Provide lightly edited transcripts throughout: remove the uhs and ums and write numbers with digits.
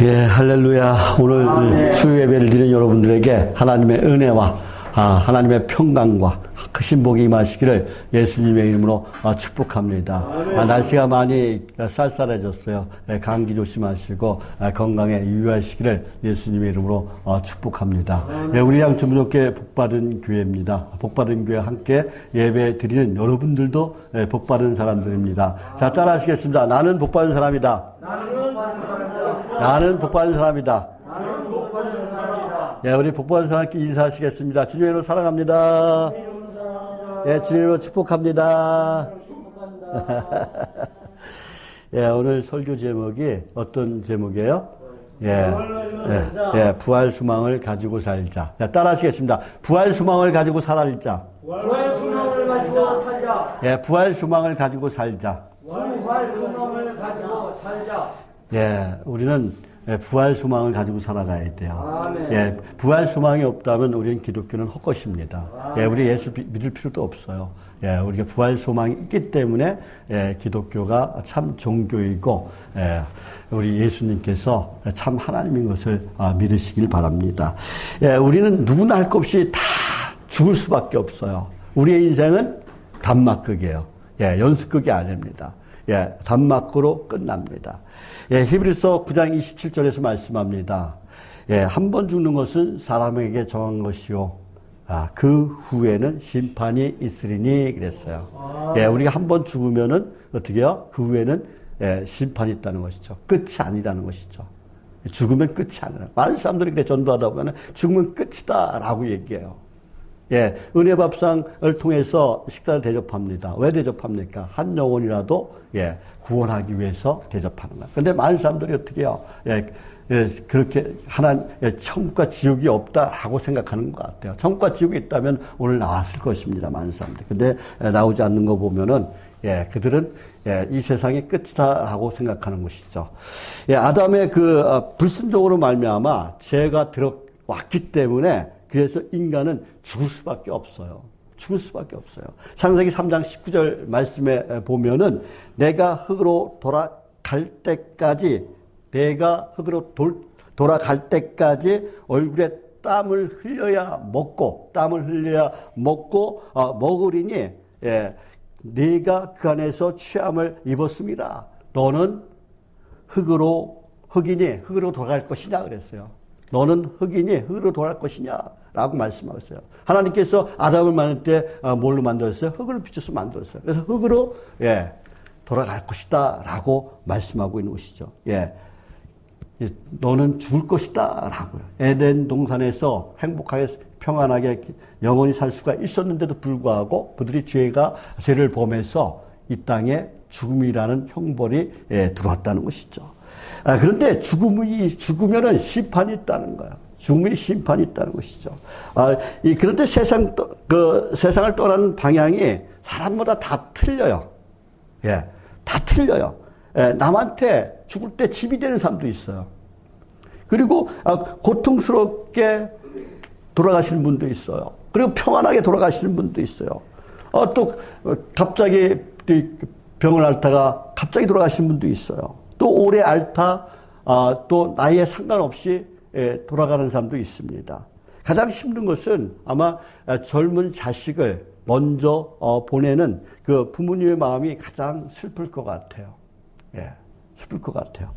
예, 할렐루야. 오늘 수요 예배를 드리는 여러분들에게 하나님의 은혜와 하나님의 평강과 크신 복이 임하시기를 예수님의 이름으로 축복합니다. 날씨가 많이 쌀쌀해졌어요. 감기 조심하시고 건강에 유의하시기를 예수님의 이름으로 축복합니다. 우리 양천문교회 복받은 교회입니다. 복받은 교회 함께 예배 드리는 여러분들도 복받은 사람들입니다. 자, 따라하시겠습니다. 나는 복받은 사람이다. 나는 복받은 사람이다. 예, 우리 복받은 사람께 인사하시겠습니다. 주님의 이름으로 사랑합니다. 예, 주님의 이름으로 축복합니다. 예, 오늘 설교 제목이 어떤 제목이에요? 부활 소망을 가지고 살자. 자, 따라하시겠습니다. 부활 소망을 가지고 살자. 부활 소망을 가지고 살자. 예, 부활 소망을 가지고 살자. 부활 소망을 가지고 살자. 예, 우리는 부활 소망을 가지고 살아가야 돼요. 아멘. 예, 부활 소망이 없다면 우리는 기독교는 헛것입니다. 예, 우리 예수 믿을 필요도 없어요. 예, 우리가 부활 소망이 있기 때문에 기독교가 참 종교이고 우리 예수님께서 참 하나님인 것을 믿으시길 바랍니다. 예, 우리는 누구나 할 것 없이 다 죽을 수밖에 없어요. 우리의 인생은 단막극이에요. 예, 연습극이 아닙니다. 예, 단막으로 끝납니다. 예, 히브리서 9장 27절에서 말씀합니다. 예, 한 번 죽는 것은 사람에게 정한 것이요. 그 후에는 심판이 있으리니 그랬어요. 예, 우리가 한 번 죽으면은 어떻게 해요? 그 후에는 심판이 있다는 것이죠. 끝이 아니라는 것이죠. 죽으면 끝이 아니라. 많은 사람들이 그래 전도하다 보면 죽으면 끝이다라고 얘기해요. 예, 은혜밥상을 통해서 식사를 대접합니다. 왜 대접합니까? 한 영혼이라도 구원하기 위해서 대접하는 거예요. 그런데 많은 사람들이 어떻게 해요? 그렇게 천국과 지옥이 없다라고 생각하는 것 같아요. 천국과 지옥이 있다면 오늘 나왔을 것입니다. 많은 사람들. 근데 나오지 않는 거 보면은 그들은 이 세상이 끝이다라고 생각하는 것이죠. 아담의 그 불순종으로 말미암아 죄가 들어왔기 때문에 그래서 인간은 죽을 수밖에 없어요. 죽을 수밖에 없어요. 창세기 3장 19절 말씀에 보면은 내가 흙으로 돌아갈 때까지 얼굴에 땀을 흘려야 먹고 먹으리니 네가 그 안에서 취함을 입었음이라. 너는 흙으로 돌아갈 것이냐 그랬어요. 너는 흙이니 흙으로 돌아갈 것이냐 라고 말씀하고 있어요. 하나님께서 아담을 만들 때 뭘로 만들었어요? 흙을 비춰서 만들었어요. 그래서 흙으로 돌아갈 것이다 라고 말씀하고 있는 것이죠. 너는 죽을 것이다 라고요. 에덴 동산에서 행복하게 평안하게 영원히 살 수가 있었는데도 불구하고 그들이 죄를 범해서 이 땅에 죽음이라는 형벌이 들어왔다는 것이죠. 그런데 죽으면은 심판이 있다는 거예요. 죽음이 심판이 있다는 것이죠. 그런데 세상을 떠나는 방향이 사람마다 다 틀려요. 다 틀려요. 남한테 죽을 때 집이 되는 사람도 있어요. 그리고 고통스럽게 돌아가시는 분도 있어요. 그리고 평안하게 돌아가시는 분도 있어요. 또 갑자기 병을 앓다가 갑자기 돌아가시는 분도 있어요. 또 오래 앓다 또 나이에 상관없이 돌아가는 사람도 있습니다. 가장 힘든 것은 아마 젊은 자식을 먼저 보내는 그 부모님의 마음이 가장 슬플 것 같아요. 슬플 것 같아요.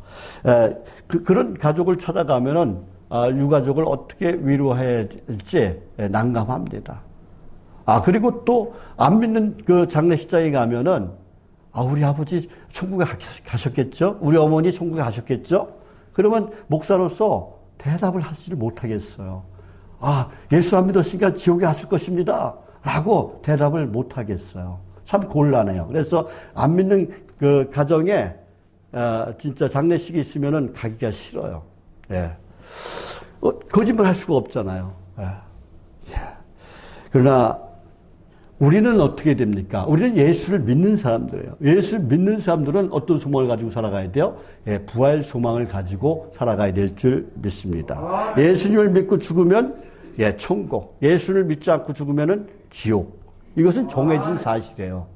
그런 가족을 찾아가면은 유가족을 어떻게 위로해야 할지 난감합니다. 그리고 또 안 믿는 그 장례식장에 가면은 우리 아버지 천국에 가셨겠죠? 우리 어머니 천국에 가셨겠죠? 그러면 목사로서 대답을 하지를 못하겠어요. 예수 안 믿었으니까 지옥에 갔을 것입니다. 라고 대답을 못하겠어요. 참 곤란해요. 그래서 안 믿는 그 가정에 진짜 장례식이 있으면은 가기가 싫어요. 거짓말 할 수가 없잖아요. 그러나 우리는 어떻게 됩니까? 우리는 예수를 믿는 사람들이에요. 예수를 믿는 사람들은 어떤 소망을 가지고 살아가야 돼요? 부활 소망을 가지고 살아가야 될 줄 믿습니다. 예수님을 믿고 죽으면 천국. 예수를 믿지 않고 죽으면 지옥. 이것은 정해진 사실이에요.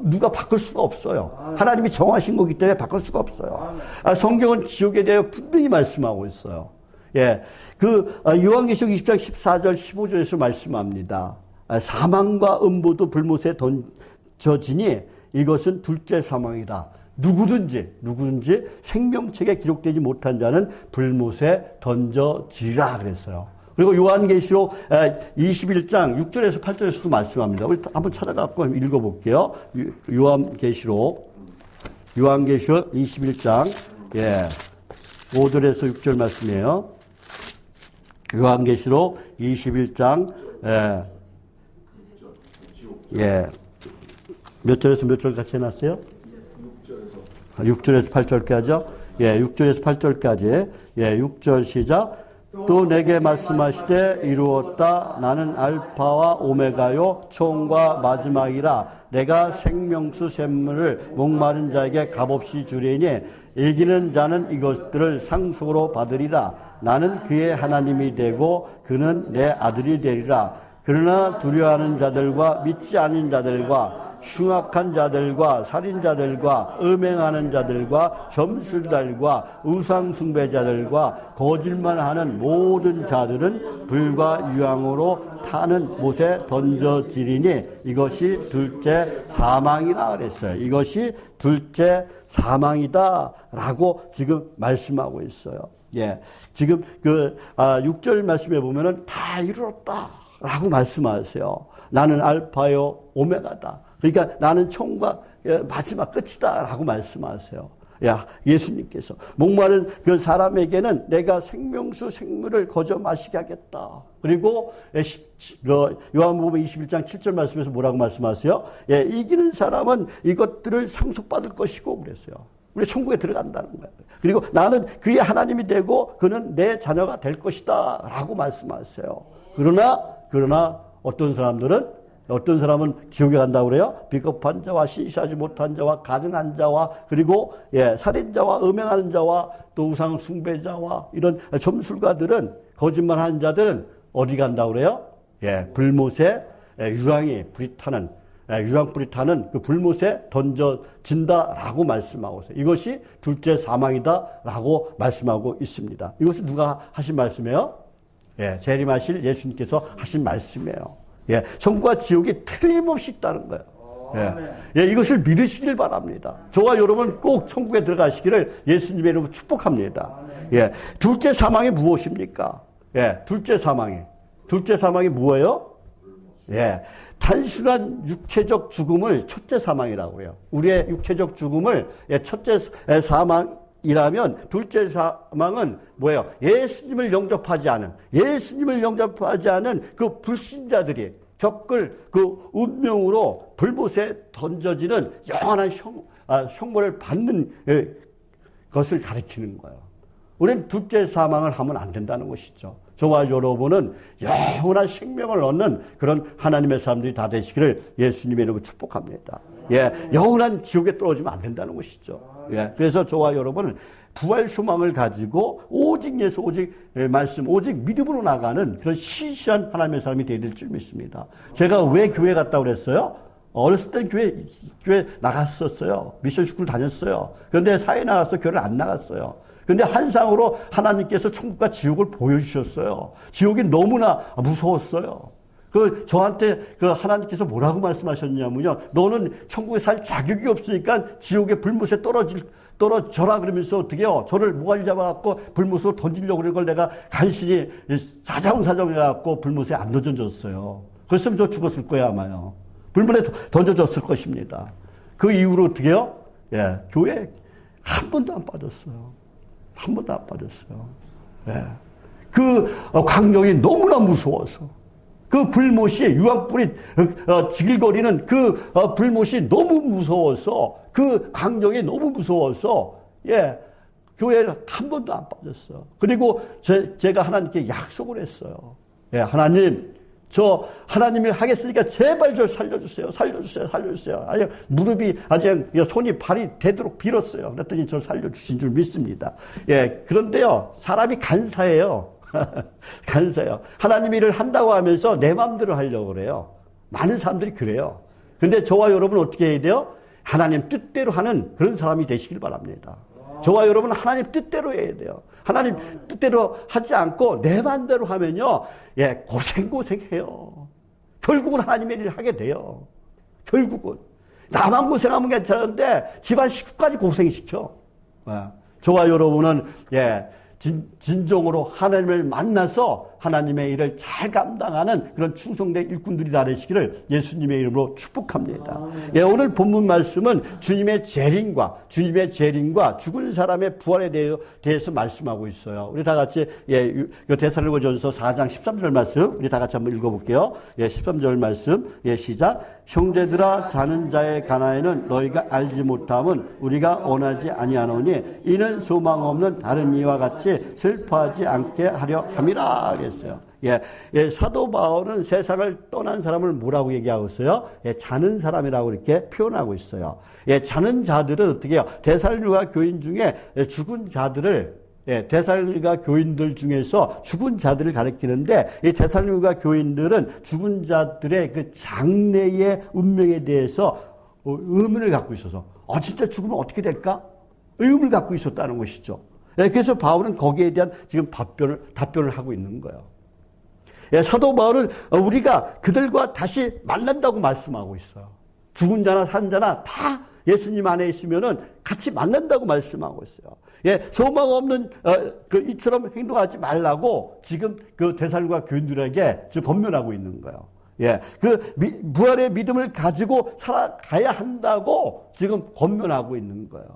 누가 바꿀 수가 없어요. 하나님이 정하신 거기 때문에 바꿀 수가 없어요. 성경은 지옥에 대해 분명히 말씀하고 있어요. 예, 요한계시록 20장 14절 15절에서 말씀합니다. 사망과 음부도 불못에 던져지니 이것은 둘째 사망이다. 누구든지 생명책에 기록되지 못한 자는 불못에 던져지라 그랬어요. 그리고 요한계시록 21장 6절에서 8절에서도 말씀합니다. 우리 한번 찾아갖고 읽어볼게요. 요한계시록 21장 5절에서 6절 말씀이에요. 요한계시록 21장 몇 절에서 몇 절까지 해놨어요? 6절에서 8절까지요? 6절에서 8절까지. 6절 시작. 또 내게 말씀하시되 이루었다. 나는 알파와 오메가요 처음과 마지막이라. 내가 생명수 샘물을 목마른 자에게 값없이 주리니 이기는 자는 이것들을 상속으로 받으리라. 나는 그의 하나님이 되고 그는 내 아들이 되리라. 그러나 두려워하는 자들과 믿지 않는 자들과 흉악한 자들과 살인자들과 음행하는 자들과 점술달과 우상숭배자들과 거짓말하는 모든 자들은 불과 유황으로 타는 못에 던져지리니 이것이 둘째 사망이라 그랬어요. 이것이 둘째 사망이다라고 지금 말씀하고 있어요. 지금 6절 말씀에 보면은 다 이루었다라고 말씀하세요. 나는 알파요 오메가다. 그러니까 나는 처음과 마지막 끝이다라고 말씀하세요. 예수님께서 목마른 그 사람에게는 내가 생명수 생물을 거저 마시게 하겠다. 그리고 요한복음 21장 7절 말씀에서 뭐라고 말씀하세요? 이기는 사람은 이것들을 상속받을 것이고 그랬어요. 우리 천국에 들어간다는 거예요. 그리고 나는 그의 하나님이 되고 그는 내 자녀가 될 것이다 라고 말씀하세요. 그러나 어떤 사람은 지옥에 간다고 그래요? 비겁한 자와 신실하지 못한 자와 가증한 자와 그리고 살인자와 음행하는 자와 또 우상 숭배자와 이런 점술가들은 거짓말하는 자들은 어디 간다고 그래요? 불못에 유황불이 타는 그 불못에 던져진다라고 말씀하고 있어요. 이것이 둘째 사망이다라고 말씀하고 있습니다. 이것은 누가 하신 말씀이에요? 재림하실 예수님께서 하신 말씀이에요. 천국과 지옥이 틀림없이 있다는 거예요. 이것을 믿으시길 바랍니다. 저와 여러분 꼭 천국에 들어가시기를 예수님의 이름으로 축복합니다. 둘째 사망이 무엇입니까? 둘째 사망이 뭐예요? 단순한 육체적 죽음을 첫째 사망이라고 해요. 우리의 육체적 죽음을 첫째 사망이라면 둘째 사망은 뭐예요? 예수님을 영접하지 않은 그 불신자들이 겪을 그 운명으로 불못에 던져지는 영원한 형벌을 받는 것을 가리키는 거예요. 우리는 둘째 사망을 하면 안 된다는 것이죠. 저와 여러분은 영원한 생명을 얻는 그런 하나님의 사람들이 다 되시기를 예수님의 이름으로 축복합니다. 영원한 지옥에 떨어지면 안 된다는 것이죠. 그래서 저와 여러분은 부활 소망을 가지고 오직 예수, 오직 말씀, 오직 믿음으로 나가는 그런 시시한 하나님의 사람이 되어야 될 줄 믿습니다. 제가 왜 교회 갔다고 그랬어요? 어렸을 땐 교회 나갔었어요. 미션 스쿨 다녔어요. 그런데 사회 나가서 교회를 안 나갔어요. 그런데 한상으로 하나님께서 천국과 지옥을 보여주셨어요. 지옥이 너무나 무서웠어요. 저한테 하나님께서 뭐라고 말씀하셨냐면요. 너는 천국에 살 자격이 없으니까 지옥의 불못에 떨어져라 그러면서 어떻게 해요? 저를 모가지 잡아갖고 불못으로 던지려고 그런 걸 내가 간신히 사정해갖고 불못에 안 던져줬어요. 그랬으면 저 죽었을 거야 아마요. 불못에 던져줬을 것입니다. 그 이후로 어떻게 해요? 교회 한 번도 안 빠졌어요. 그 광경이 너무나 무서워서 그 불못이 유황불이 지글거리는 그 불못이 너무 무서워서 그 광경이 너무 무서워서 교회를 한 번도 안 빠졌어요. 그리고 제가 하나님께 약속을 했어요. 하나님, 저 하나님이 하겠으니까 제발 저 살려주세요. 아니 무릎이 아직 손이 발이 되도록 빌었어요. 그랬더니 저를 살려주신 줄 믿습니다. 그런데요, 사람이 간사해요. 간사해요. 하나님 일을 한다고 하면서 내 마음대로 하려고 그래요. 많은 사람들이 그래요. 근데 저와 여러분은 어떻게 해야 돼요? 하나님 뜻대로 하는 그런 사람이 되시길 바랍니다. 저와 여러분은 하나님 뜻대로 해야 돼요. 하나님 뜻대로 하지 않고 내 맘대로 하면요, 고생해요. 결국은 하나님의 일을 하게 돼요. 결국은. 나만 고생하면 괜찮은데 집안 식구까지 고생시켜. 저와 여러분은, 진정으로 하나님을 만나서 하나님의 일을 잘 감당하는 그런 충성된 일꾼들이 되시기를 예수님의 이름으로 축복합니다. 오늘 본문 말씀은 주님의 재림과 죽은 사람의 부활에 대해서 말씀하고 있어요. 우리 다 같이 데살로니가전서 4장 13절 말씀 우리 다 같이 한번 읽어볼게요. 13절 말씀 시작. 형제들아, 자는 자의 가나에는 너희가 알지 못함은 우리가 원하지 아니하노니 이는 소망 없는 다른 이와 같이 슬퍼하지 않게 하려 함이라 그랬어요. 사도 바울은 세상을 떠난 사람을 뭐라고 얘기하고 있어요? 자는 사람이라고 이렇게 표현하고 있어요. 자는 자들은 어떻게 해요? 데살로니가 교인 중에 죽은 자들을 데살로니가 교인들 중에서 죽은 자들을 가리키는데 이 데살로니가 교인들은 죽은 자들의 그 장래의 운명에 대해서 의문을 갖고 있어서 진짜 죽으면 어떻게 될까? 의문을 갖고 있었다는 것이죠. 그래서 바울은 거기에 대한 지금 답변을 하고 있는 거예요. 사도 바울은 우리가 그들과 다시 만난다고 말씀하고 있어요. 죽은 자나 산 자나 다 예수님 안에 있으면은 같이 만난다고 말씀하고 있어요. 소망 없는 이처럼 행동하지 말라고 지금 그 데살로니가 교인들에게 지금 권면하고 있는 거예요. 부활의 믿음을 가지고 살아가야 한다고 지금 권면하고 있는 거예요.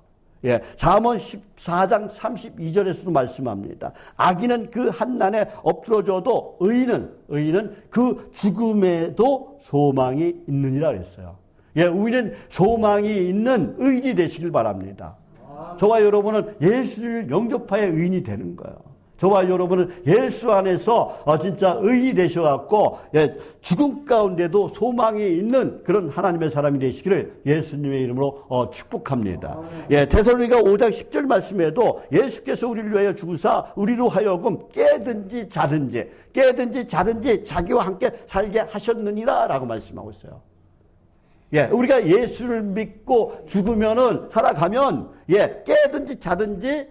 잠언 14장 32절에서도 말씀합니다. 악인은 그 한난에 엎드러져도 의인은 그 죽음에도 소망이 있느니라 그랬어요. 우리는 소망이 있는 의인이 되시길 바랍니다. 저와 여러분은 예수를 영접하여 의인이 되는 거예요. 저와 여러분은 예수 안에서 진짜 의인이 되셔갖고 죽음 가운데도 소망이 있는 그런 하나님의 사람이 되시기를 예수님의 이름으로 축복합니다. 데살로니가 5장 10절 말씀에도 예수께서 우리를 위하여 죽으사 우리로 하여금 깨든지 자든지 자기와 함께 살게 하셨느니라 라고 말씀하고 있어요. 우리가 예수를 믿고 죽으면은 살아가면 깨든지 자든지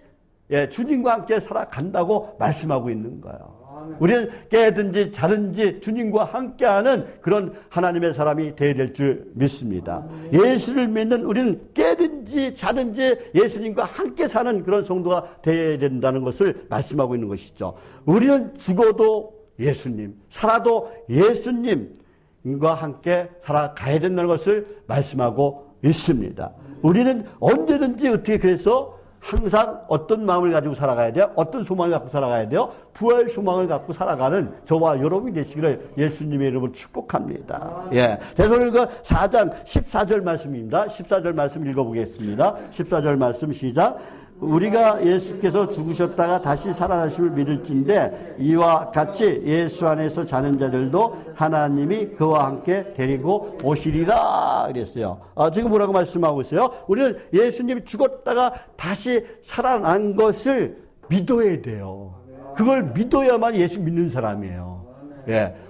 주님과 함께 살아간다고 말씀하고 있는 거예요. 우리는 깨든지 자든지 주님과 함께하는 그런 하나님의 사람이 되어야 될 줄 믿습니다. 예수를 믿는 우리는 깨든지 자든지 예수님과 함께 사는 그런 성도가 되어야 된다는 것을 말씀하고 있는 것이죠. 우리는 죽어도 예수님, 살아도 예수님과 함께 살아가야 된다는 것을 말씀하고 있습니다. 우리는 언제든지 어떻게 그래서 항상 어떤 마음을 가지고 살아가야 돼요? 어떤 소망을 갖고 살아가야 돼요? 부활 소망을 갖고 살아가는 저와 여러분이 되시기를 예수님의 이름으로 축복합니다. 데살로니가 4장 14절 말씀입니다. 14절 말씀 읽어보겠습니다. 14절 말씀 시작. 우리가 예수께서 죽으셨다가 다시 살아나심을 믿을진데 이와 같이 예수 안에서 자는 자들도 하나님이 그와 함께 데리고 오시리라 그랬어요. 지금 뭐라고 말씀하고 있어요? 우리는 예수님이 죽었다가 다시 살아난 것을 믿어야 돼요. 그걸 믿어야만 예수 믿는 사람이에요.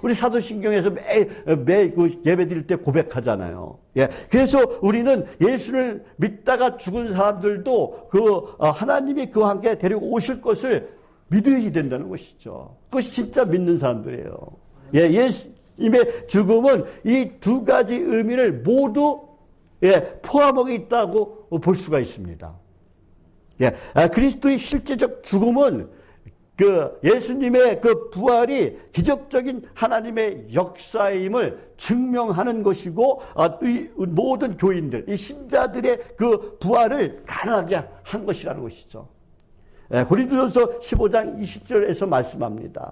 우리 사도신경에서 매 예배 드릴 때 고백하잖아요. 그래서 우리는 예수를 믿다가 죽은 사람들도 하나님이 그와 함께 데리고 오실 것을 믿어야 된다는 것이죠. 그것이 진짜 믿는 사람들이에요. 예수님의 죽음은 이 두 가지 의미를 모두 포함하고 있다고 볼 수가 있습니다. 그리스도의 실제적 죽음은 예수님의 부활이 기적적인 하나님의 역사임을 증명하는 것이고, 이 모든 교인들, 이 신자들의 부활을 가능하게 한 것이라는 것이죠. 고린도전서 15장 20절에서 말씀합니다.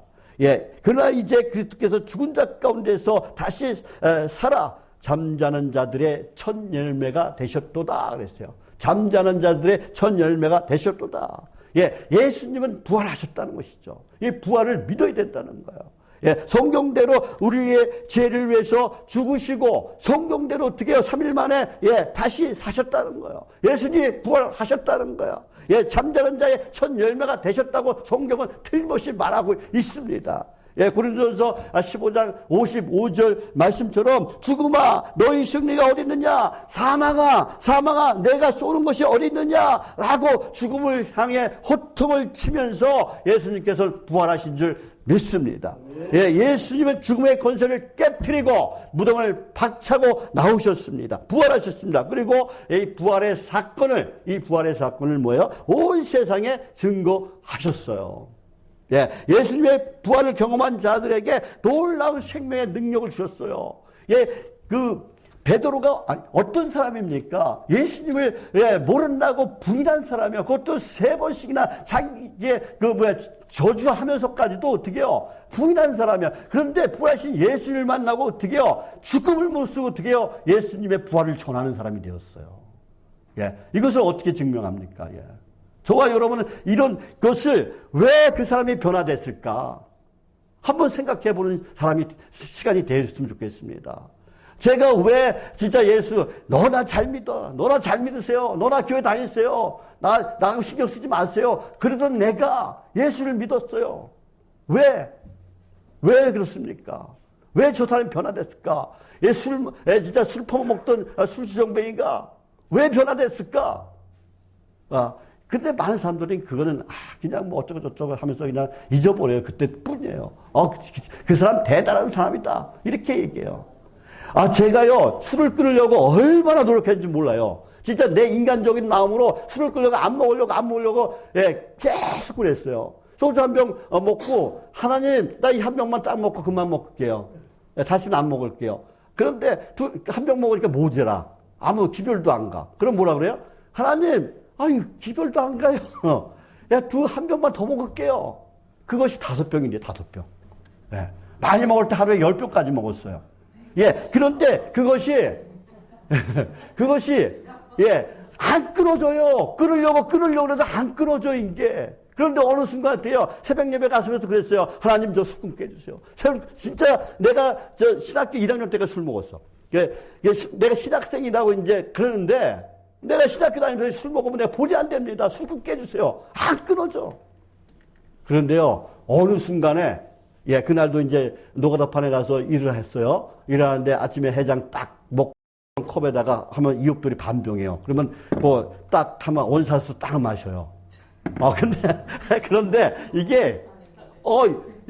그러나 이제 그리스도께서 죽은 자 가운데서 다시 살아 잠자는 자들의 첫 열매가 되셨도다 그랬어요. 잠자는 자들의 첫 열매가 되셨도다. 예수님은 부활하셨다는 것이죠. 이 부활을 믿어야 된다는 거예요. 성경대로 우리의 죄를 위해서 죽으시고 성경대로 어떻게 해요? 3일 만에 다시 사셨다는 거예요. 예수님이 부활하셨다는 거예요. 잠자는 자의 첫 열매가 되셨다고 성경은 틀림없이 말하고 있습니다. 예, 고린도전서 15장 55절 말씀처럼 죽음아 너희 승리가 어디 있느냐, 사망아 내가 쏘는 것이 어디 있느냐라고 죽음을 향해 호통을 치면서 예수님께서 부활하신 줄 믿습니다. 예, 예수님은 죽음의 권세를 깨뜨리고 무덤을 박차고 나오셨습니다. 부활하셨습니다. 그리고 이 부활의 사건을 뭐예요? 온 세상에 증거하셨어요. 예, 예수님의 부활을 경험한 자들에게 놀라운 생명의 능력을 주셨어요. 예, 베드로가 어떤 사람입니까? 예수님을 모른다고 부인한 사람이요. 그것도 3번씩이나 자기의 저주하면서까지도 어떻게요? 부인한 사람이야. 그런데 부활하신 예수님을 만나고 어떻게요? 죽음을 못 쓰고 어떻게요? 예수님의 부활을 전하는 사람이 되었어요. 예, 이것을 어떻게 증명합니까? 예. 저와 여러분은 이런 것을 왜 그 사람이 변화됐을까? 한번 생각해 보는 시간이 되었으면 좋겠습니다. 제가 왜 진짜 예수, 너나 잘 믿어. 너나 잘 믿으세요. 너나 교회 다니세요. 나하고 신경 쓰지 마세요. 그러던 내가 예수를 믿었어요. 왜 그렇습니까? 왜 저 사람이 변화됐을까? 진짜 술 퍼먹던 술주정뱅이가 왜 변화됐을까? 근데 많은 사람들이 그거는 그냥 뭐 어쩌고저쩌고 하면서 그냥 잊어버려요. 그때뿐이에요. 그 사람 대단한 사람이다. 이렇게 얘기해요. 제가요 술을 끊으려고 얼마나 노력했는지 몰라요. 진짜 내 인간적인 마음으로 술을 끊으려고 안 먹으려고 계속 그랬어요. 소주 한 병 먹고 하나님 나 이 한 병만 딱 먹고 그만 먹을게요. 다시는 안 먹을게요. 그런데 한 병 먹으니까 모자라. 아무 기별도 안 가. 그럼 뭐라 그래요? 하나님 기별도 안 가요. 한 병만 더 먹을게요. 그것이 5병인데 5병. 예. 많이 먹을 때 하루에 10병까지 먹었어요. 예. 그런데 그것이 안 끊어져요. 끊으려고 해도 안 끊어져, 이게. 그런데 어느 순간 때요, 새벽 예배 가서면서 그랬어요. 하나님 저 술 끊게 해주세요. 진짜 내가 신학교 1학년 때가 술 먹었어. 내가 신학생이라고 이제 그러는데, 내가 신학교 다니면서 술 먹으면 내가 본이 안 됩니다. 술 끊게 해주세요. 안 끊어져. 그런데요, 어느 순간에, 그날도 이제 노가다판에 가서 일을 했어요. 일하는데 아침에 해장 딱 먹고 컵에다가 하면 이웃돌이 반병이에요. 그러면 딱 하면 원사수 딱 마셔요. 그런데 이게,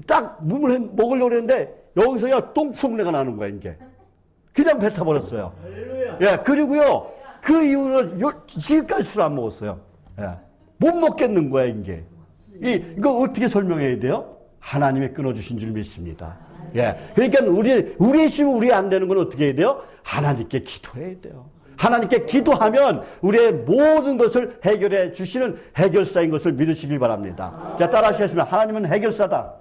딱 물을 먹으려고 했는데 여기서야 똥송내가 나는 거야, 이게. 그냥 뱉어버렸어요. 예, 그리고요, 그 이후로 지금까지 술 안 먹었어요. 예. 못 먹겠는 거야, 이게. 이거 어떻게 설명해야 돼요? 하나님이 끊어주신 줄 믿습니다. 예. 그러니까 우리 힘은 우리 안 되는 건 어떻게 해야 돼요? 하나님께 기도해야 돼요. 하나님께 기도하면 우리의 모든 것을 해결해 주시는 해결사인 것을 믿으시길 바랍니다. 자, 따라 하시겠습니다. 하나님은 해결사다.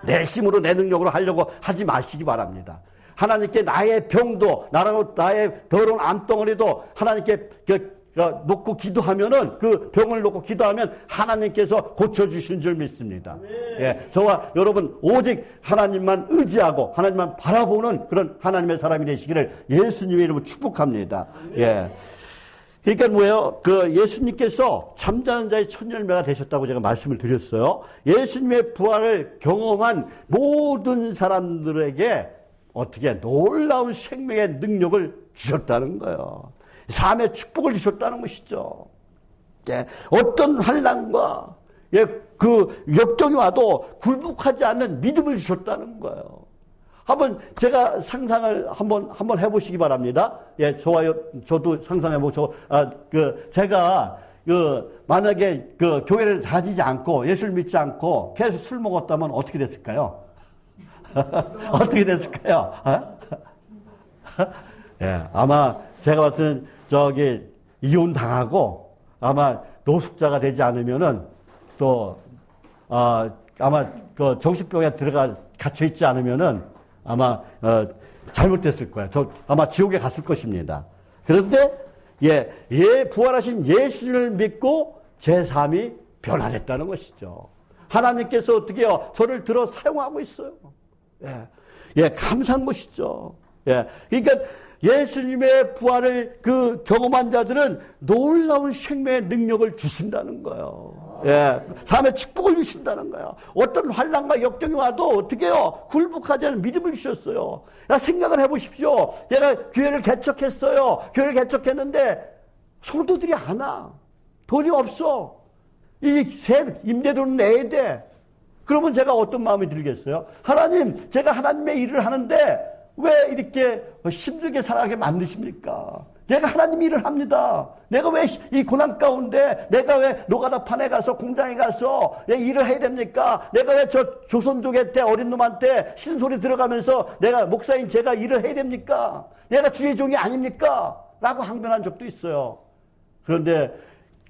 내 힘으로 내 능력으로 하려고 하지 마시기 바랍니다. 하나님께 나의 병도, 나의 더러운 암덩어리도 하나님께 놓고 기도하면은, 그 병을 놓고 기도하면 하나님께서 고쳐주신 줄 믿습니다. 예, 저와 여러분 오직 하나님만 의지하고 하나님만 바라보는 그런 하나님의 사람이 되시기를 예수님의 이름으로 축복합니다. 예. 그러니까 뭐예요? 예수님께서 잠자는 자의 첫 열매가 되셨다고 제가 말씀을 드렸어요. 예수님의 부활을 경험한 모든 사람들에게 어떻게 놀라운 생명의 능력을 주셨다는 거예요. 삶의 축복을 주셨다는 것이죠. 예, 어떤 환난과 그 역경이 와도 굴복하지 않는 믿음을 주셨다는 거예요. 한번 제가 상상을 한번 해보시기 바랍니다. 예, 저도 상상해보죠. 제가 만약에 교회를 다니지 않고 예수를 믿지 않고 계속 술 먹었다면 어떻게 됐을까요? 어떻게 됐을까요? 예, 아마 제가 봤을 땐 이혼 당하고 아마 노숙자가 되지 않으면은 또 아마 정신병에 갇혀 있지 않으면은 아마 잘못됐을 거예요. 아마 지옥에 갔을 것입니다. 그런데 부활하신 예수를 믿고 제 삶이 변화됐다는 것이죠. 하나님께서 어떻게 해요? 저를 들어 사용하고 있어요. 감사한 것이죠. 그러니까 예수님의 부활을 경험한 자들은 놀라운 생명의 능력을 주신다는 거예요. 예, 삶의 축복을 주신다는 거야. 어떤 환난과 역경이 와도 어떻게 해요? 굴복하지 않은 믿음을 주셨어요. 야, 생각을 해보십시오. 내가 교회를 개척했어요. 교회를 개척했는데 성도들이 안 와. 돈이 없어. 임대료는 내야 돼. 그러면 제가 어떤 마음이 들겠어요? 하나님, 제가 하나님의 일을 하는데 왜 이렇게 힘들게 살아가게 만드십니까? 내가 하나님 일을 합니다. 내가 왜 이 고난 가운데, 내가 왜 노가다판에 가서 공장에 가서 일을 해야 됩니까? 내가 왜 저 조선족의 때 어린 놈한테 신소리 들어가면서 내가 목사인 제가 일을 해야 됩니까? 내가 주의 종이 아닙니까? 라고 항변한 적도 있어요. 그런데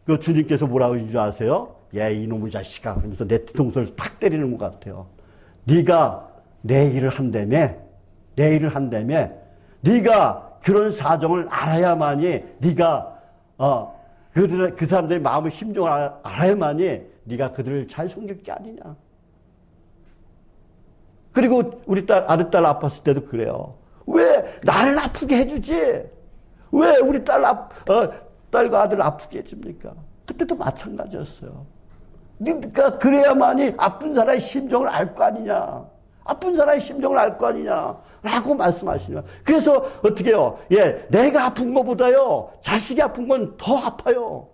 그 주님께서 뭐라고 하신 줄 아세요? 야, 이놈의 자식아. 그러면서 내 뒤통수를 탁 때리는 것 같아요. 네가 내 일을 한다며, 내 일을 한다며, 네가 그런 사정을 알아야만이 네가 그 사람들의 마음의 심정을 알아야만이 네가 그들을 잘 섬길 게 아니냐. 그리고 우리 아들 아팠을 때도 그래요. 왜 나를 아프게 해주지? 왜 우리 딸과 아들 아프게 해줍니까? 그때도 마찬가지였어요. 그러니까 그래야만이 아픈 사람의 심정을 알 거 아니냐. 아픈 사람의 심정을 알 거 아니냐. 라고 말씀하시는 거예요. 그래서 어떻게 해요? 예, 내가 아픈 것보다요, 자식이 아픈 건 더 아파요.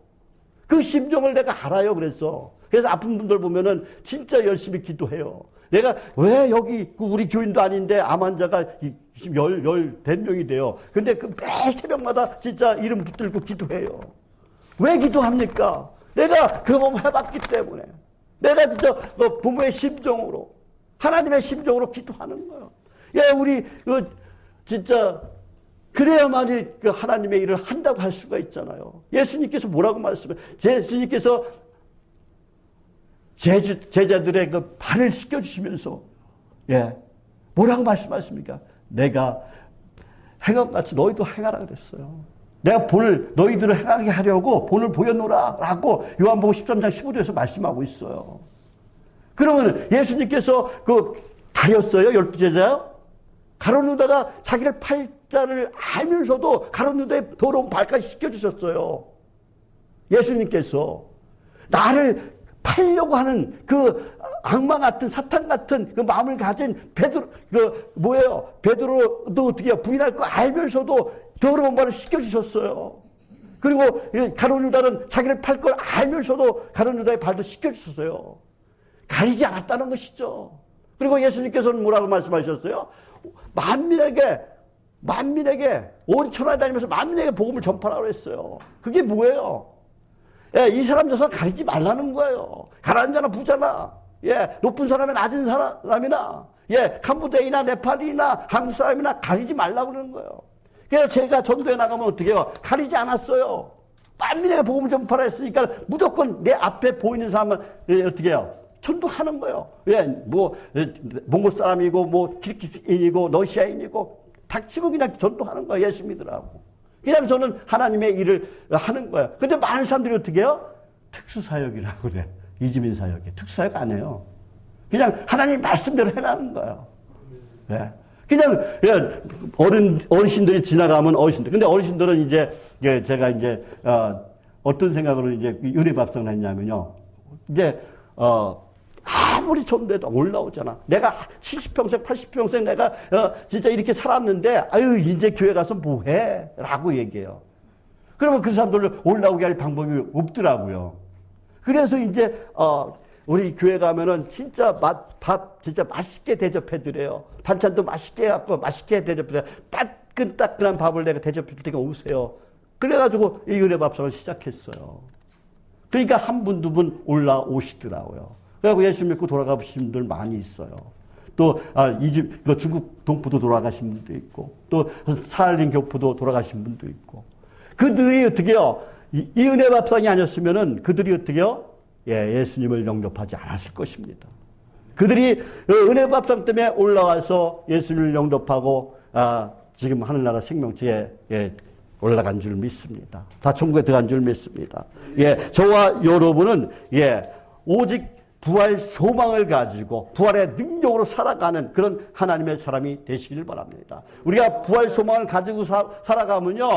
그 심정을 내가 알아요. 그래서 아픈 분들 보면은 진짜 열심히 기도해요. 내가 왜 여기 우리 교인도 아닌데 암 환자가 지금 몇 명이 돼요. 근데 그 매 새벽마다 진짜 이름 붙들고 기도해요. 왜 기도합니까? 내가 경험해봤기 때문에. 내가 진짜 부모의 심정으로, 하나님의 심정으로 기도하는 거예요. 예, 우리 진짜 그래야만이 그 하나님의 일을 한다고 할 수가 있잖아요. 예수님께서 뭐라고 말씀해요? 예수님께서 제자들의 그 발을 씻겨주시면서, 예, 뭐라고 말씀하십니까? 내가 행한 같이 너희도 행하라 그랬어요. 내가 본을 너희들을 행하게 하려고 본을 보여놓으라 라고 요한복음 13장 15절에서 말씀하고 있어요. 그러면 예수님께서 가렸어요? 12제자요? 가룟유다가 자기를 팔자를 알면서도 가룟유다의 더러운 발까지 씻겨주셨어요. 예수님께서 나를 팔려고 하는 그 악마 같은 사탄 같은 그 마음을 가진 베드로, 베드로도 어떻게 해요? 부인할 거 알면서도 더러운 발을 씻겨주셨어요. 그리고 가룟유다는 자기를 팔 걸 알면서도 가룟유다의 발도 씻겨주셨어요. 가리지 않았다는 것이죠. 그리고 예수님께서는 뭐라고 말씀하셨어요? 만민에게 온 천하에 다니면서 만민에게 복음을 전파하라고 했어요. 그게 뭐예요? 예, 이 사람 저 사람 가리지 말라는 거예요. 가난한 자나 부자나, 예, 높은 사람이나 낮은 사람이나, 예, 캄보디아나 네팔이나 한국 사람이나 가리지 말라고 그러는 거예요. 그래서 제가 전도에 나가면 어떻게 해요? 가리지 않았어요. 만민에게 복음을 전파하라 했으니까 무조건 내 앞에 보이는 사람은 어떻게 해요? 전도하는 거예요. 예, 몽골 사람이고, 키르기스인이고, 러시아인이고, 닥치고 그냥 전도하는 거예요. 예수 믿으라고. 그냥 저는 하나님의 일을 하는 거예요. 근데 많은 사람들이 어떻게 해요? 특수사역이라고 그래. 이지민 사역이. 특수사역 안 해요. 그냥 하나님 말씀대로 해나가는 거예요. 예. 그냥, 예, 어르신들이 지나가면 어르신들. 근데 어르신들은 이제, 예, 제가 이제, 어떤 생각으로 이제 은혜밥상을 했냐면요. 이제, 아무리 전도해도 올라오잖아. 내가 70평생, 80평생 내가 진짜 이렇게 살았는데, 아유, 이제 교회 가서 뭐 해? 라고 얘기해요. 그러면 그 사람들을 올라오게 할 방법이 없더라고요. 그래서 이제, 우리 교회 가면은 진짜 밥 진짜 맛있게 대접해드려요. 반찬도 맛있게 해갖고 맛있게 대접해드려요. 따끈따끈한 밥을 내가 대접해줄 테니까 오세요. 그래가지고 이 은혜밥상을 시작했어요. 그러니까 한 분, 두 분 올라오시더라고요. 그리고 예수 믿고 돌아가신 분들 많이 있어요. 또, 중국 동포도 돌아가신 분도 있고, 또, 사할린 교포도 돌아가신 분도 있고. 그들이 어떻게 해요? 이 은혜밥상이 아니었으면은 그들이 어떻게 해요? 예, 예수님을 영접하지 않았을 것입니다. 그들이 은혜밥상 때문에 올라와서 예수님을 영접하고, 지금 하늘나라 생명체에, 예, 올라간 줄 믿습니다. 다 천국에 들어간 줄 믿습니다. 예, 저와 여러분은, 예, 오직 부활 소망을 가지고 부활의 능력으로 살아가는 그런 하나님의 사람이 되시기를 바랍니다. 우리가 부활 소망을 가지고 살아가면요,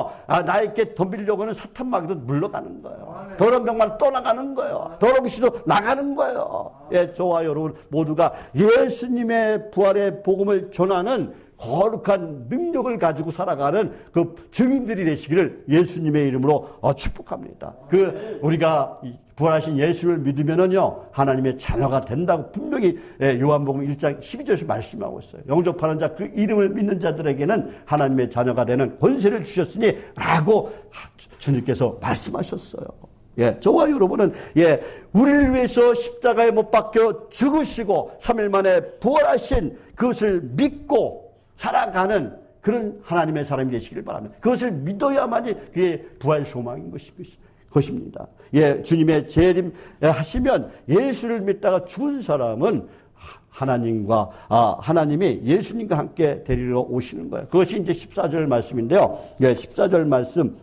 나에게 덤비려고 하는 사탄 마귀도 물러가는 거예요. 더러운 병만 떠나가는 거예요. 더러운 귀신도 나가는 거예요. 예, 저와 여러분 모두가 예수님의 부활의 복음을 전하는 거룩한 능력을 가지고 살아가는 그 증인들이 되시기를 예수님의 이름으로 축복합니다. 우리가 부활하신 예수를 믿으면은요, 하나님의 자녀가 된다고 분명히 요한복음 1장 12절에서 말씀하고 있어요. 영접하는 자, 그 이름을 믿는 자들에게는 하나님의 자녀가 되는 권세를 주셨으니 라고 주님께서 말씀하셨어요. 예, 저와 여러분은, 예, 우리를 위해서 십자가에 못 박혀 죽으시고 3일 만에 부활하신 그것을 믿고 살아가는 그런 하나님의 사람이 되시길 바랍니다. 그것을 믿어야만이 그게 부활 소망인 것입니다. 예, 주님의 재림 하시면 예수를 믿다가 죽은 사람은 하나님이 예수님과 함께 데리러 오시는 거예요. 그것이 이제 14절 말씀인데요. 예, 14절 말씀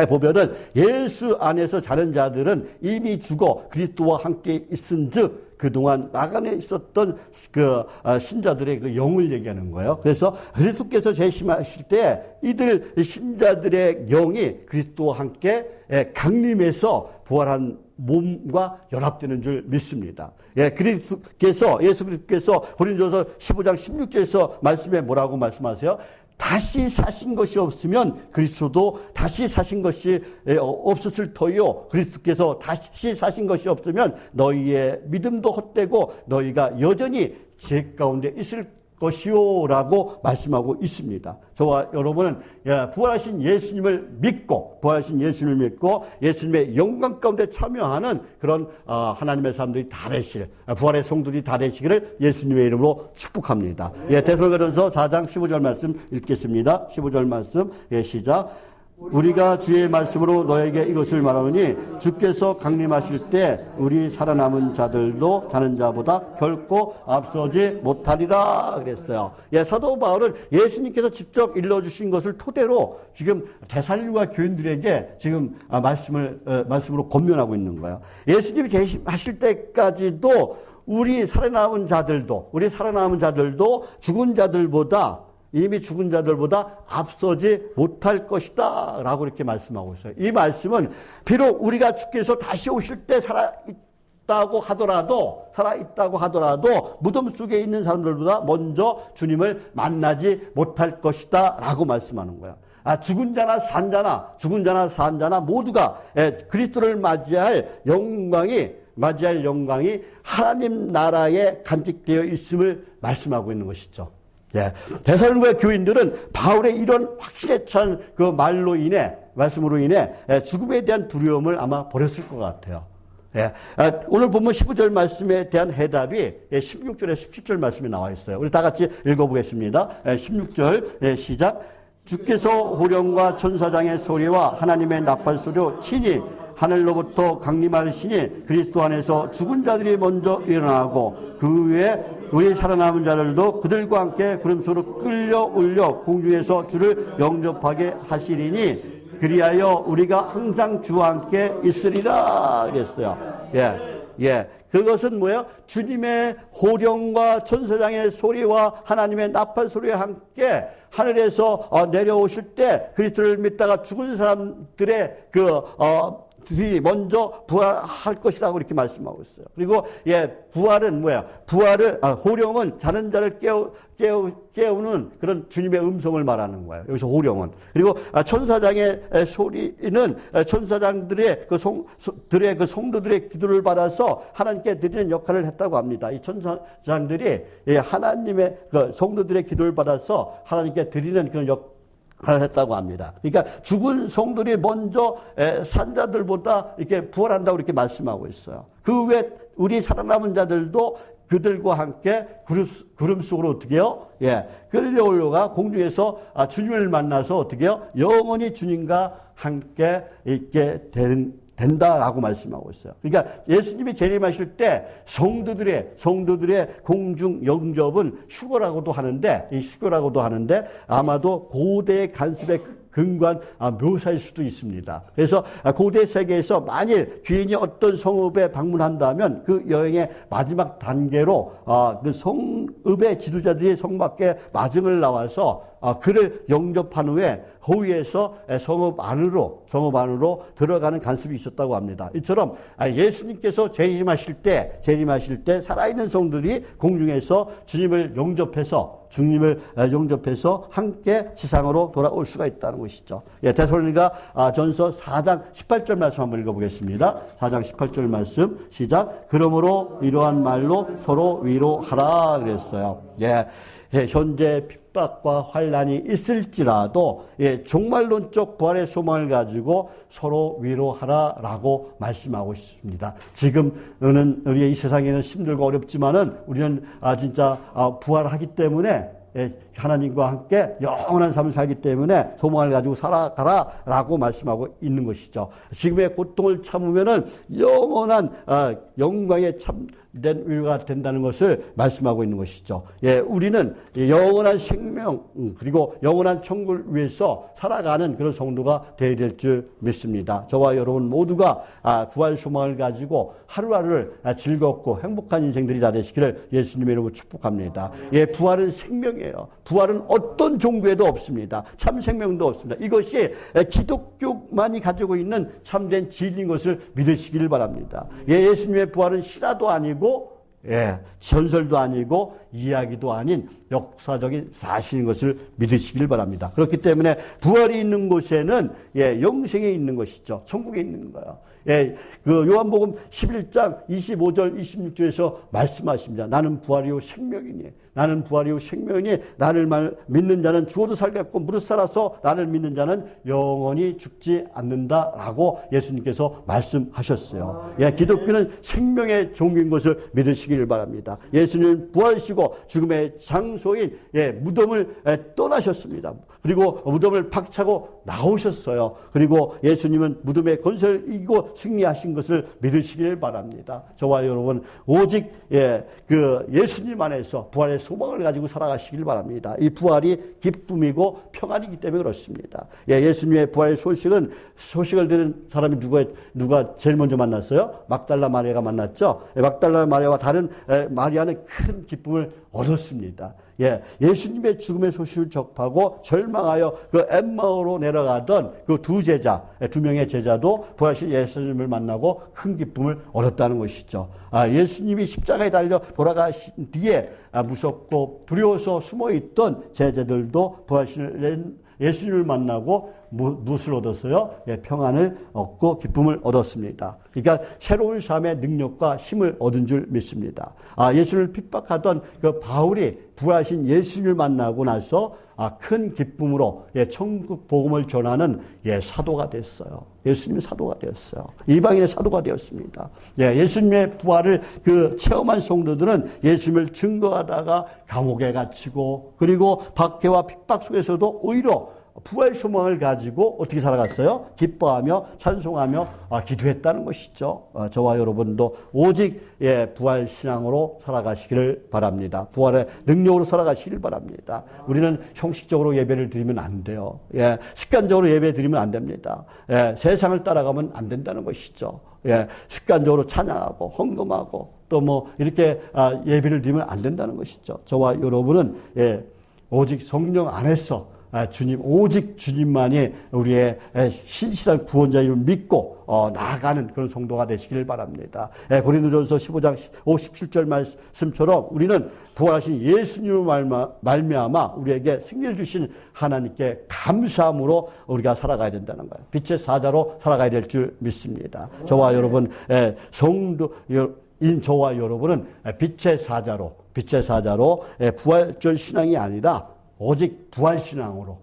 보면은 예수 안에서 자는 자들은 이미 죽어 그리스도와 함께 있은즉 그동안 나간에 있었던 그 신자들의 그 영을 얘기하는 거예요. 그래서 그리스도께서 재림하실 때 이들 신자들의 영이 그리스도와 함께 강림해서 부활한 몸과 연합되는 줄 믿습니다. 예, 예수 그리스도께서 고린도서 15장 16절에서 말씀에 뭐라고 말씀하세요? 다시 사신 것이 없으면 그리스도도 다시 사신 것이 없었을 터이요. 그리스도께서 다시 사신 것이 없으면 너희의 믿음도 헛되고 너희가 여전히 죄 가운데 있을 것이요 라고 말씀하고 있습니다. 저와 여러분은 부활하신 예수님을 믿고 예수님의 영광 가운데 참여하는 그런 하나님의 사람들이 다 되시길, 부활의 성도들이 다 되시기를 예수님의 이름으로 축복합니다. 예, 데살로니가전서 4장 15절 말씀 읽겠습니다. 15절 말씀, 예, 시작. 우리가 주의 말씀으로 너에게 이것을 말하노니 주께서 강림하실 때 우리 살아남은 자들도 자는 자보다 결코 앞서지 못하리라 그랬어요. 예, 사도 바울은 예수님께서 직접 일러주신 것을 토대로 지금 데살로니가 교인들에게 지금 말씀으로 권면하고 있는 거예요. 예수님이 재림하실 때까지도 우리 살아남은 자들도 이미 죽은 자들보다 앞서지 못할 것이다 라고 이렇게 말씀하고 있어요. 이 말씀은 비록 우리가 주께서 다시 오실 때 살아있다고 하더라도 무덤 속에 있는 사람들보다 먼저 주님을 만나지 못할 것이다 라고 말씀하는 거야. 죽은 자나 산 자나 모두가 그리스도를 맞이할 영광이 하나님 나라에 간직되어 있음을 말씀하고 있는 것이죠. 예, 데살로니가 교인들은 바울의 이런 확신에 찬 그 말씀으로 인해 죽음에 대한 두려움을 아마 버렸을 것 같아요. 예, 오늘 본문 15절 말씀에 대한 해답이 16절에 17절 말씀에 나와 있어요. 우리 다 같이 읽어보겠습니다. 16절 시작. 주께서 호령과 천사장의 소리와 하나님의 나팔 소리로 친히 하늘로부터 강림하시니 그리스도 안에서 죽은 자들이 먼저 일어나고 그 후에 우리 살아남은 자들도 그들과 함께 구름소로 끌려 올려 공중에서 주를 영접하게 하시리니 그리하여 우리가 항상 주와 함께 있으리라 그랬어요. 예. 그것은 뭐예요? 주님의 호령과 천사장의 소리와 하나님의 나팔 소리와 함께 하늘에서 내려오실 때 그리스도를 믿다가 죽은 사람들의 들이 먼저 부활할 것이라고 이렇게 말씀하고 있어요. 그리고 부활은 뭐야? 호령은 자는 자를 깨우는 그런 주님의 음성을 말하는 거예요. 여기서 호령은. 그리고 천사장의 소리는 천사장들의 그 성도들의 기도를 받아서 하나님께 드리는 역할을 했다고 합니다. 이 천사장들이 하나님의 그 성도들의 기도를 받아서 하나님께 드리는 그런 역할을 했다고 합니다. 그러니까 죽은 성들이 먼저 산 자들보다 이렇게 부활한다고 이렇게 말씀하고 있어요. 그 외 우리 살아남은 자들도 그들과 함께 구름 속으로 어떻게 해요? 끌려 올라가 공중에서 주님을 만나서 어떻게 해요? 영원히 주님과 함께 있게 된다라고 말씀하고 있어요. 그러니까 예수님이 재림하실 때 성도들의 공중 영접은 휴거라고도 하는데 아마도 고대의 간섭에 근거한 묘사일 수도 있습니다. 그래서 고대 세계에서 만일 귀인이 어떤 성읍에 방문한다면 그 여행의 마지막 단계로 그 성읍의 지도자들이 성 밖에 마중을 나와서 그를 영접한 후에 호위에서 성읍 안으로 들어가는 관습이 있었다고 합니다. 이처럼 예수님께서 재림하실 때 살아있는 성들이 공중에서 주님을 영접해서 함께 지상으로 돌아올 수가 있다는 것이죠. 데살로니가 전서 4장 18절 말씀 한번 읽어보겠습니다. 4장 18절 말씀 시작. 그러므로 이러한 말로 서로 위로하라 그랬어요. 현재 핍박과 환난이 있을지라도 종말론적 부활의 소망을 가지고 서로 위로하라라고 말씀하고 있습니다. 지금은 우리의 이 세상에는 힘들고 어렵지만은 우리는 진짜 부활하기 때문에 하나님과 함께 영원한 삶을 살기 때문에 소망을 가지고 살아가라라고 말씀하고 있는 것이죠. 지금의 고통을 참으면은 영원한 영광에 참된 위로가 된다는 것을 말씀하고 있는 것이죠. 우리는 영원한 생명 그리고 영원한 천국을 위해서 살아가는 그런 성도가 되어야 될 줄 믿습니다. 저와 여러분 모두가 부활 소망을 가지고 하루하루를 즐겁고 행복한 인생들이 다 되시기를 예수님의 이름으로 축복합니다. 부활은 생명이에요. 부활은 어떤 종교에도 없습니다. 참 생명도 없습니다. 이것이 기독교만이 가지고 있는 참된 진리인 것을 믿으시기를 바랍니다. 예수님의 부활은 실화도 아니고 전설도 아니고 이야기도 아닌 역사적인 사실인 것을 믿으시길 바랍니다. 그렇기 때문에 부활이 있는 곳에는 영생에 있는 것이죠. 천국에 있는 거예요. 그 요한복음 11장 25절 26절에서 말씀하십니다. 나는 부활이요 생명이니 나를 믿는 자는 죽어도 살겠고 무릇 살아서 나를 믿는 자는 영원히 죽지 않는다라고 예수님께서 말씀하셨어요. 기독교는 생명의 종교인 것을 믿으시기를 바랍니다. 예수님은 부활하시고 죽음의 장소인 무덤을 떠나셨습니다. 그리고 무덤을 박차고 나오셨어요. 그리고 예수님은 무덤의 권세를 이기고 승리하신 것을 믿으시기를 바랍니다. 저와 여러분 오직 그 예수님 안에서 부활의 소망을 가지고 살아가시길 바랍니다. 이 부활이 기쁨이고 평안이기 때문에 그렇습니다. 예수님의 부활의 소식을 들은 사람이 누가 제일 먼저 만났어요? 막달라 마리아가 만났죠. 막달라 마리아와 다른 마리아는 큰 기쁨을 얻었습니다. 예수님의 죽음의 소식을 접하고 절망하여 그 엠마오로 내려가던 그 두 명의 제자도 부활하신 예수님을 만나고 큰 기쁨을 얻었다는 것이죠. 예수님이 십자가에 달려 돌아가신 뒤에 무섭고 두려워서 숨어있던 제자들도 부활하신 예수님을 만나고 무엇을 얻었어요? 평안을 얻고 기쁨을 얻었습니다. 그러니까 새로운 삶의 능력과 힘을 얻은 줄 믿습니다. 예수님을 핍박하던 그 바울이 부활하신 예수님을 만나고 나서 큰 기쁨으로 천국 복음을 전하는 사도가 됐어요. 예수님의 사도가 되었어요. 이방인의 사도가 되었습니다. 예수님의 부활을 체험한 성도들은 예수님을 증거하다가 감옥에 갇히고 그리고 박해와 핍박 속에서도 오히려 부활 소망을 가지고 어떻게 살아갔어요? 기뻐하며 찬송하며 기도했다는 것이죠. 저와 여러분도 오직 부활 신앙으로 살아가시기를 바랍니다. 부활의 능력으로 살아가시기를 바랍니다. 우리는 형식적으로 예배를 드리면 안 돼요. 습관적으로 예배 드리면 안 됩니다. 세상을 따라가면 안 된다는 것이죠. 습관적으로 찬양하고 헌금하고 또 이렇게 예배를 드리면 안 된다는 것이죠. 저와 여러분은 오직 성령 안에서 오직 주님만이 우리의 신실한 구원자임을 믿고 나아가는 그런 성도가 되시기를 바랍니다. 고린도전서 15장 57절 말씀처럼 우리는 부활하신 예수님을 말미암아 우리에게 승리를 주신 하나님께 감사함으로 우리가 살아가야 된다는 거예요. 빛의 사자로 살아가야 될 줄 믿습니다. 저와 여러분 저와 여러분은 빛의 사자로 부활절 신앙이 아니라 오직 부활신앙으로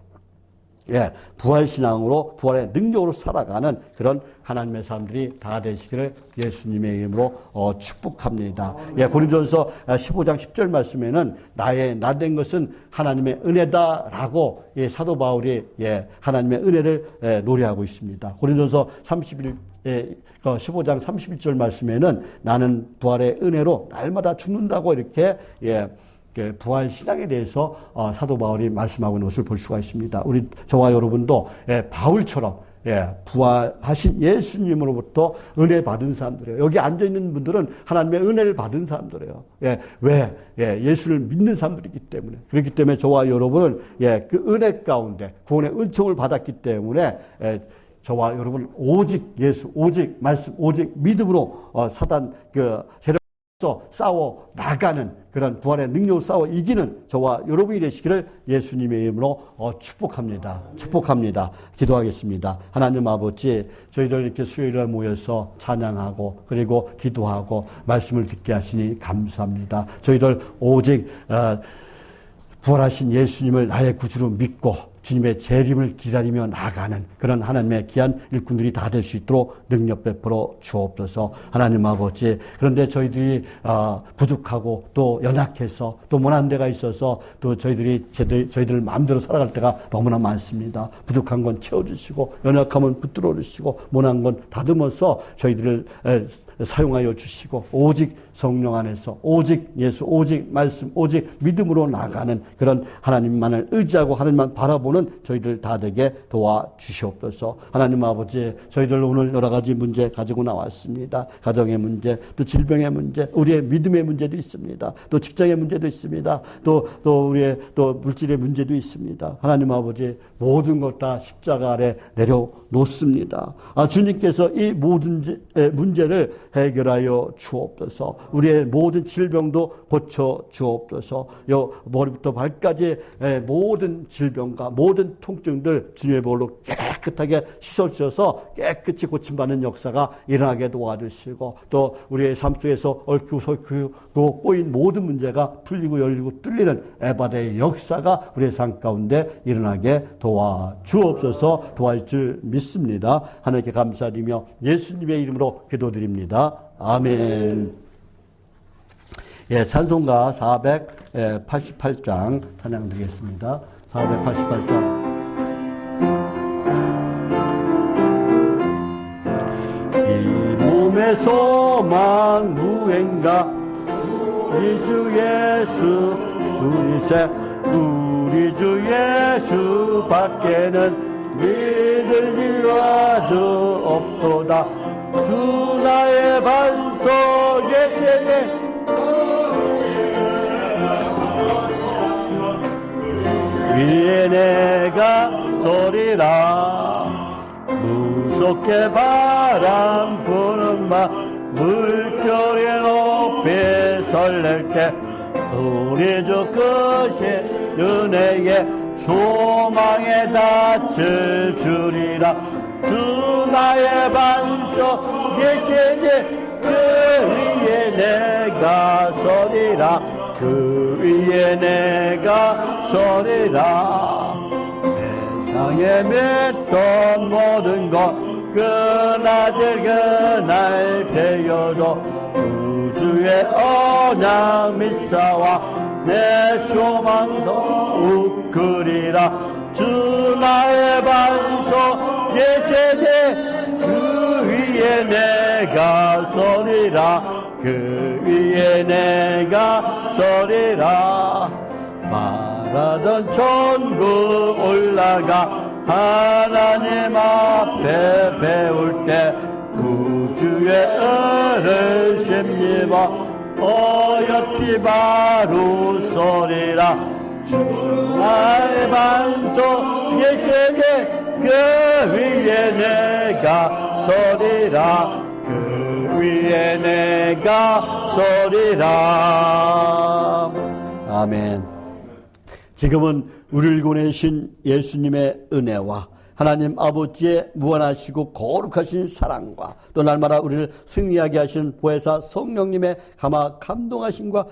부활의 능력으로 살아가는 그런 하나님의 사람들이 다 되시기를 예수님의 이름으로 축복합니다. 고린도전서 15장 10절 말씀에는 나 된 것은 하나님의 은혜다라고 사도 바울이 하나님의 은혜를 노래하고 있습니다. 고린도전서 15장 31절 말씀에는 나는 부활의 은혜로 날마다 죽는다고 이렇게 부활 신앙에 대해서 사도 바울이 말씀하고 있는 것을 볼 수가 있습니다. 저와 여러분도 바울처럼 부활하신 예수님으로부터 은혜 받은 사람들이에요. 여기 앉아 있는 분들은 하나님의 은혜를 받은 사람들이에요. 왜? 예수를 믿는 사람들이기 때문에. 그렇기 때문에 저와 여러분은 그 은혜 가운데 구원의 은총을 받았기 때문에 저와 여러분 오직 예수, 오직 말씀, 오직 믿음으로 사단 세력에서 싸워 나가는 그런 부활의 능력을 싸워 이기는 저와 여러분이 되시기를 예수님의 이름으로 축복합니다. 축복합니다. 기도하겠습니다. 하나님 아버지, 저희들 이렇게 수요일에 모여서 찬양하고 그리고 기도하고 말씀을 듣게 하시니 감사합니다. 저희들 오직 부활하신 예수님을 나의 구주로 믿고 주님의 재림을 기다리며 나가는 그런 하나님의 귀한 일꾼들이 다 될 수 있도록 능력 베풀어 주옵소서. 하나님 아버지, 그런데 저희들이 부족하고 또 연약해서 또 못한 데가 있어서 또 저희들 마음대로 살아갈 때가 너무나 많습니다. 부족한 건 채워주시고 연약함은 붙들어 주시고 못한 건 다듬어서 저희들을 사용하여 주시고 오직 성령 안에서 오직 예수, 오직 말씀, 오직 믿음으로 나가는 그런 하나님만을 의지하고 하나님만 바라보는 저희들 다 되게 도와주시옵소서. 하나님 아버지, 저희들 오늘 여러 가지 문제 가지고 나왔습니다. 가정의 문제, 또 질병의 문제, 우리의 믿음의 문제도 있습니다. 또 직장의 문제도 있습니다. 또 우리의 또 물질의 문제도 있습니다. 하나님 아버지, 모든 것 다 십자가 아래 내려놓습니다. 주님께서 이 모든 문제를 해결하여 주옵소서. 우리의 모든 질병도 고쳐 주옵소서. 머리부터 발까지 모든 질병과 모든 통증들 주님의 볼로 깨끗하게 씻어주셔서 깨끗이 고침받는 역사가 일어나게 도와주시고, 또 우리의 삶 속에서 얽히고 설키고 꼬인 모든 문제가 풀리고 열리고 뚫리는 에바데의 역사가 우리의 삶 가운데 일어나게 도와주옵소서. 도와줄 줄 믿습니다. 하나님께 감사드리며 예수님의 이름으로 기도드립니다. 아멘. 찬송가 488장 찬양 드리겠습니다. 488장. 이 몸의 소망 무행가 우리 주 예수 우리 주 예수 밖에는 믿을 일 아주 없도다. 주 나의 반석 예수의 위에 내가 서리라. 무섭게 바람 부는 맘 물결에 높이 설렐 때 우리 주 끝이 은혜에 소망에 닿을 주리라. 주 나의 반석 예수님 그 위에 내가 서리라. 그 위에 내가 서리라. 세상에 맺던 모든 것 그나들 그날 배여도 우주의 언약 믿사와 내 소망도 우크리라. 주 나의 반석 예수님 그 위에 내가 서리라. 그 위에 내가 서리라. 바라던 천국 올라가 하나님 앞에 배울 때 구주의 은을 심입어 어여삐 바로 서리라. 주 나의 반석 예수님 그 위에 내가 서리라. 그 위에 내가 서리라. 아멘. 지금은 우리를 보내신 예수님의 은혜와 하나님 아버지의 무한하시고 거룩하신 사랑과 또 날마다 우리를 승리하게 하신 보혜사 성령님의 감동하심과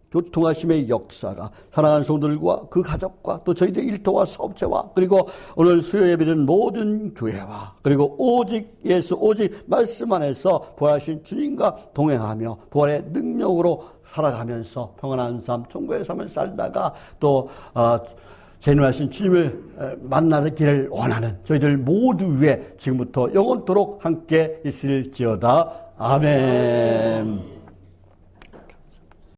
교통하심의 역사가 사랑하는 성도들과 그 가족과 또 저희들의 일터와 사업체와 그리고 오늘 수요 예배드리는 모든 교회와 그리고 오직 예수 오직 말씀 안에서 부활하신 주님과 동행하며 부활의 능력으로 살아가면서 평안한 삶 천국의 삶을 살다가 또 재림하신 주님을 만나기를 원하는 저희들 모두 위에 지금부터 영원토록 함께 있을지어다. 아멘.